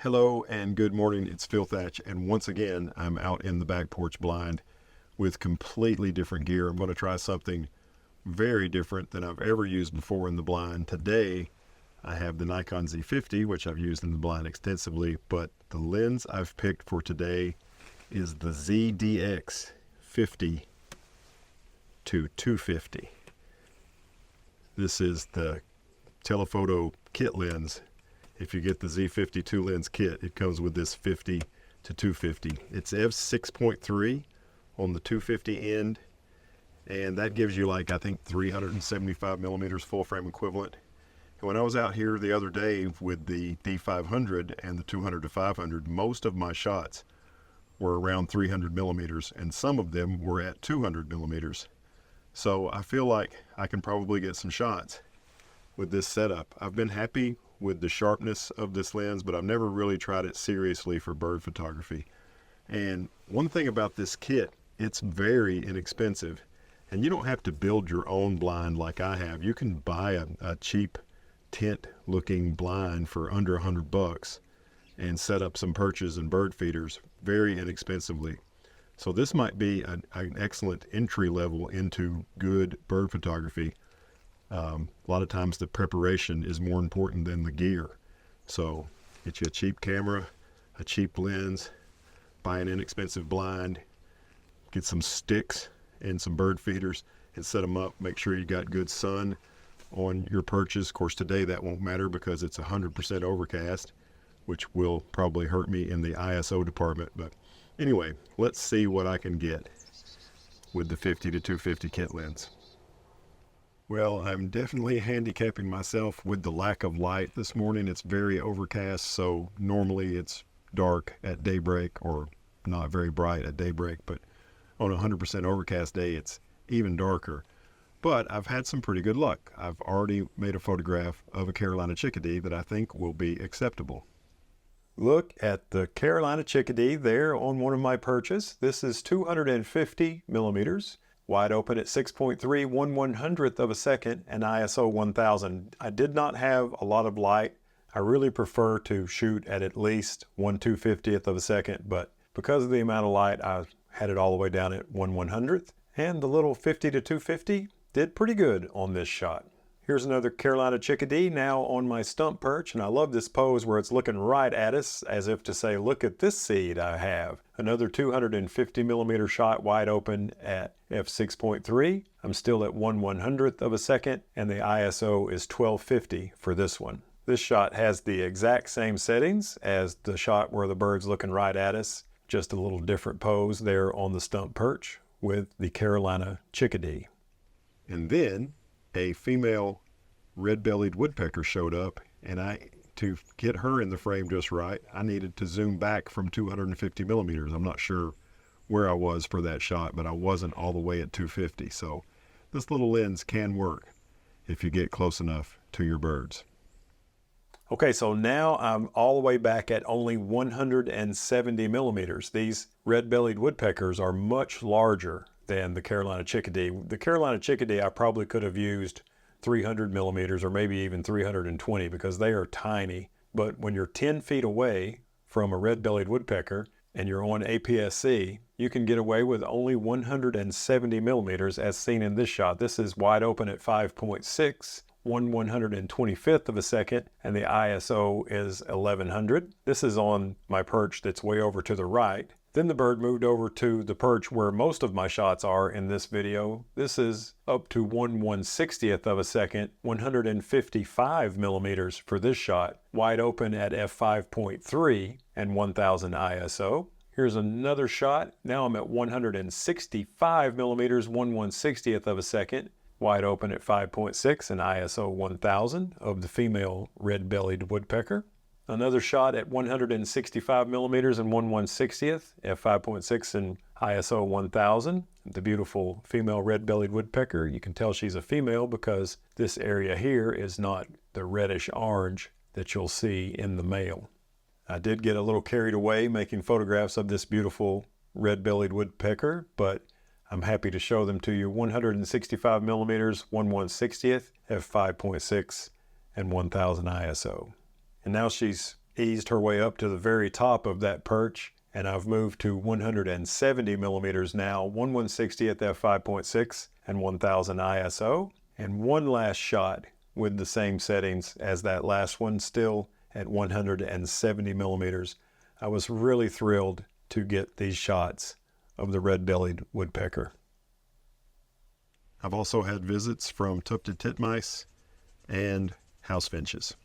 Hello and good morning, it's Phil Thatch, and once again I'm out in the back porch blind with completely different gear. I'm going to try something very different than I've ever used before in the blind. Today I have the Nikon Z50, which I've used in the blind extensively, but the lens I've picked for today is the Z50 II 250. This is the telephoto kit lens. If you get the Z50 II lens kit, it comes with this 50 to 250. It's f6.3 on the 250 end, and that gives you like, I think, 375 millimeters full frame equivalent. And when I was out here the other day with the D500 and the 200 to 500, most of my shots were around 300 millimeters, and some of them were at 200 millimeters. So I feel like I can probably get some shots with this setup. I've been happy with the sharpness of this lens, but I've never really tried it seriously for bird photography. And one thing about this kit, it's very inexpensive, and you don't have to build your own blind like I have. You can buy a cheap tent looking blind for under $100 and set up some perches and bird feeders very inexpensively. So this might be an excellent entry level into good bird photography. A lot of times the preparation is more important than the gear. So get you a cheap camera, a cheap lens, buy an inexpensive blind, get some sticks and some bird feeders and set them up. Make sure you got good sun on your perches. Of course, today that won't matter because it's 100% overcast, which will probably hurt me in the ISO department. But anyway, let's see what I can get with the 50 to 250 kit lens. Well, I'm definitely handicapping myself with the lack of light this morning. It's very overcast, so normally it's dark at daybreak, or not very bright at daybreak, but on a 100% overcast day it's even darker. But I've had some pretty good luck. I've already made a photograph of a Carolina chickadee that I think will be acceptable. Look at the Carolina chickadee there on one of my perches. This is 250 millimeters. Wide open at 6.3 1/100th of a second and ISO 1000. I did not have a lot of light. I really prefer to shoot at least 1/250th of a second, but because of the amount of light, I had it all the way down at 1/100th. And the little 50 to 250 did pretty good on this shot. Here's another Carolina chickadee now on my stump perch, and I love this pose where it's looking right at us as if to say, look at this seed I have. Another 250 millimeter shot wide open at f6.3. I'm still at 1/100th of a second, and the ISO is 1250 for this one. This shot has the exact same settings as the shot where the bird's looking right at us, just a little different pose there on the stump perch with the Carolina chickadee. And then a female red-bellied woodpecker showed up, and to get her in the frame just right, I needed to zoom back from 250 millimeters. I'm not sure where I was for that shot, but I wasn't all the way at 250. So this little lens can work if you get close enough to your birds. Okay, so now I'm all the way back at only 170 millimeters. These red-bellied woodpeckers are much larger than the Carolina chickadee. The Carolina chickadee I probably could have used 300 millimeters or maybe even 320 because they are tiny. But when you're 10 feet away from a red-bellied woodpecker and you're on APS-C, you can get away with only 170 millimeters as seen in this shot. This is wide open at 5.6, 1/125th of a second, and the ISO is 1100. This is on my perch that's way over to the right. Then the bird moved over to the perch where most of my shots are in this video. This is up to 1/160th of a second, 155 millimeters for this shot, wide open at f5.3 and 1000 ISO. Here's another shot. Now I'm at 165 millimeters, 1/160th of a second, wide open at 5.6 and ISO 1000 of the female red-bellied woodpecker. Another shot at 165 millimeters and 1/160th, f5.6 and ISO 1000. The beautiful female red-bellied woodpecker. You can tell she's a female because this area here is not the reddish orange that you'll see in the male. I did get a little carried away making photographs of this beautiful red-bellied woodpecker, but I'm happy to show them to you. 165 millimeters, 1/160th, f5.6 and 1000 ISO. And now she's eased her way up to the very top of that perch, and I've moved to 170 millimeters now, 1/160th f5.6 and 1000 ISO. And one last shot with the same settings as that last one, still at 170 millimeters. I was really thrilled to get these shots of the red-bellied woodpecker. I've also had visits from tufted titmice and house finches.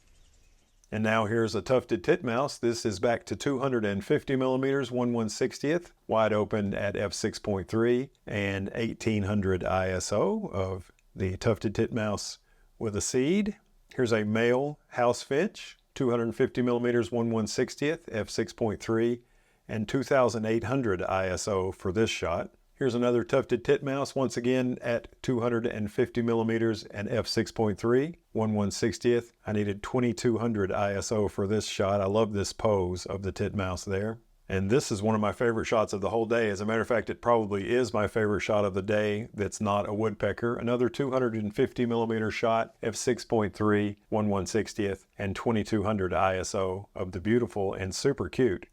And now here's a tufted titmouse. This is back to 250 millimeters, 1/160th, wide open at f6.3 and 1800 ISO of the tufted titmouse with a seed. Here's a male house finch, 250 millimeters, 1/160th, f6.3 and 2800 ISO for this shot. Here's another tufted titmouse, once again at 250 millimeters and f6.3, 1/160th. I needed 2200 ISO for this shot. I love this pose of the titmouse there. And this is one of my favorite shots of the whole day. As a matter of fact, it probably is my favorite shot of the day that's not a woodpecker. Another 250 millimeter shot, f6.3, 1/160th, and 2200 ISO of the beautiful and super cute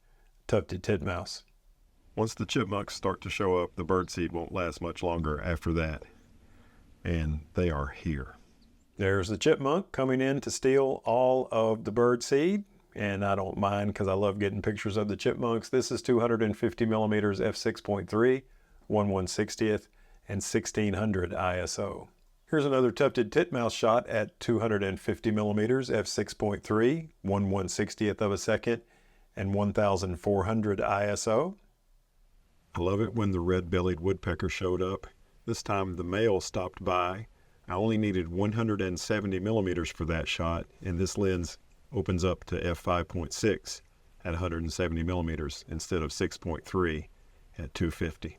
tufted titmouse. Once the chipmunks start to show up, the birdseed won't last much longer after that. And they are here. There's the chipmunk coming in to steal all of the birdseed. And I don't mind because I love getting pictures of the chipmunks. This is 250 millimeters f6.3, 1/160th, and 1600 ISO. Here's another tufted titmouse shot at 250 millimeters f6.3, 1/160th of a second, and 1400 ISO. I love it when the red-bellied woodpecker showed up. This time the male stopped by. I only needed 170 millimeters for that shot, and this lens opens up to f5.6 at 170 millimeters instead of 6.3 at 250.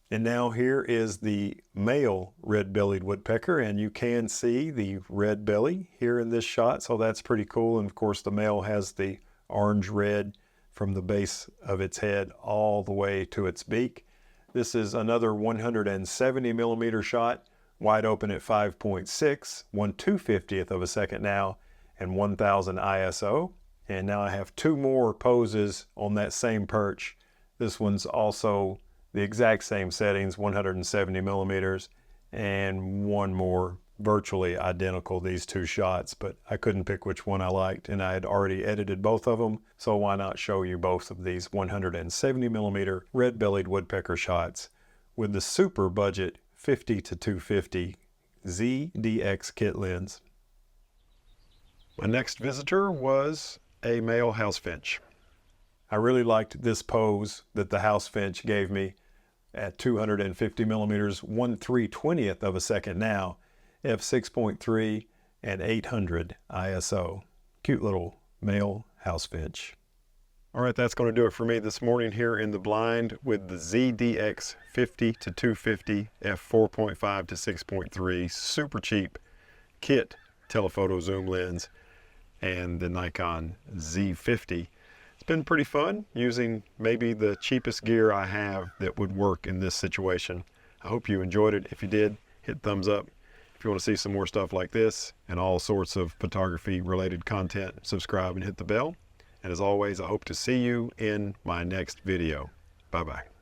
And now here is the male red-bellied woodpecker, and you can see the red belly here in this shot, so that's pretty cool. And of course the male has the orange-red from the base of its head all the way to its beak. This is another 170 millimeter shot, wide open at 5.6, 1/250th of a second now, and 1000 ISO. And now I have two more poses on that same perch. This one's also the exact same settings, 170 millimeters, and one more virtually identical, these two shots, but I couldn't pick which one I liked, and I had already edited both of them, so why not show you both of these 170 millimeter red-bellied woodpecker shots with the super budget 50 to 250 ZDX kit lens. My next visitor was a male house finch. I really liked this pose that the house finch gave me at 250 millimeters, 1/320th of a second now, f6.3 and 800 ISO. Cute little male house finch. All right, that's going to do it for me this morning here in the blind with the ZDX 50 to 250 f4.5 to 6.3 super cheap kit telephoto zoom lens and the Nikon Z50. It's been pretty fun using maybe the cheapest gear I have that would work in this situation. I hope you enjoyed it. If you did, hit thumbs up. If you want to see some more stuff like this and all sorts of photography related content, subscribe and hit the bell. And as always, I hope to see you in my next video. Bye-bye.